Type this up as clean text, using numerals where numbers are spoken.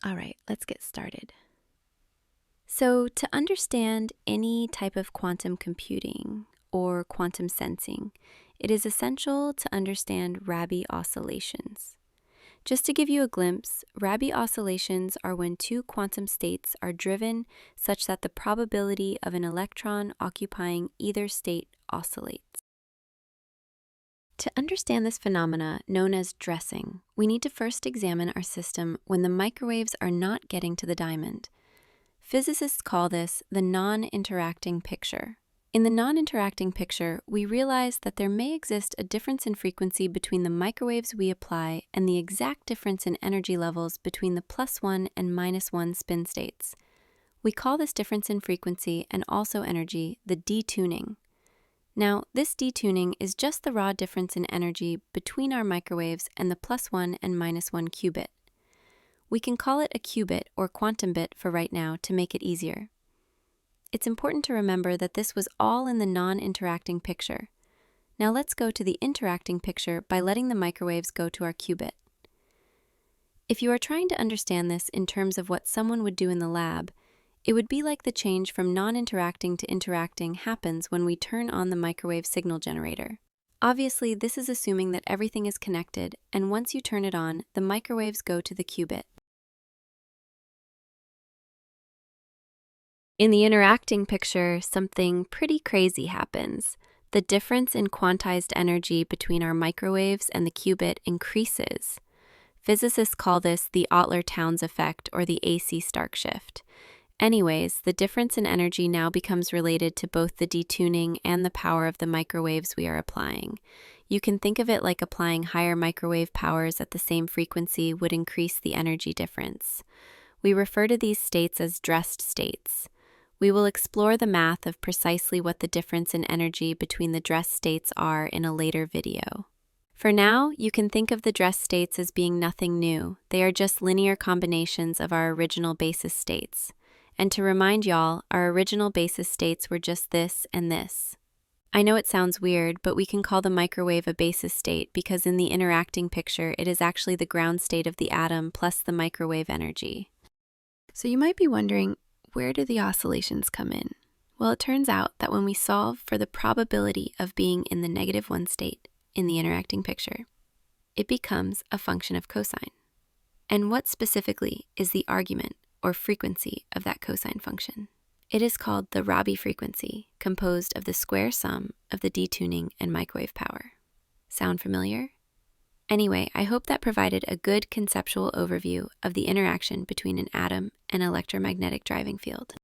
All right, let's get started. So, to understand any type of quantum computing or quantum sensing, it is essential to understand Rabi oscillations. Just to give you a glimpse, Rabi oscillations are when two quantum states are driven such that the probability of an electron occupying either state oscillates. To understand this phenomena, known as dressing, we need to first examine our system when the microwaves are not getting to the diamond. Physicists call this the non-interacting picture. In the non-interacting picture, we realize that there may exist a difference in frequency between the microwaves we apply and the exact difference in energy levels between the +1 and -1 spin states. We call this difference in frequency and also energy the detuning. Now, this detuning is just the raw difference in energy between our microwaves and the +1 and -1 qubit. We can call it a qubit or quantum bit for right now to make it easier. It's important to remember that this was all in the non-interacting picture. Now let's go to the interacting picture by letting the microwaves go to our qubit. If you are trying to understand this in terms of what someone would do in the lab, it would be like the change from non-interacting to interacting happens when we turn on the microwave signal generator. Obviously, this is assuming that everything is connected, and once you turn it on, the microwaves go to the qubit. In the interacting picture, something pretty crazy happens. The difference in quantized energy between our microwaves and the qubit increases. Physicists call this the Otler-Towns effect or the AC Stark shift. Anyways, the difference in energy now becomes related to both the detuning and the power of the microwaves we are applying. You can think of it like applying higher microwave powers at the same frequency would increase the energy difference. We refer to these states as dressed states. We will explore the math of precisely what the difference in energy between the dressed states are in a later video. For now, you can think of the dressed states as being nothing new. They are just linear combinations of our original basis states. And to remind y'all, our original basis states were just this and this. I know it sounds weird, but we can call the microwave a basis state because in the interacting picture, it is actually the ground state of the atom plus the microwave energy. So you might be wondering, where do the oscillations come in? Well, it turns out that when we solve for the probability of being in the -1 state in the interacting picture, it becomes a function of cosine. And what specifically is the argument or frequency of that cosine function? It is called the Rabi frequency, composed of the square sum of the detuning and microwave power. Sound familiar? Anyway, I hope that provided a good conceptual overview of the interaction between an atom and electromagnetic driving field.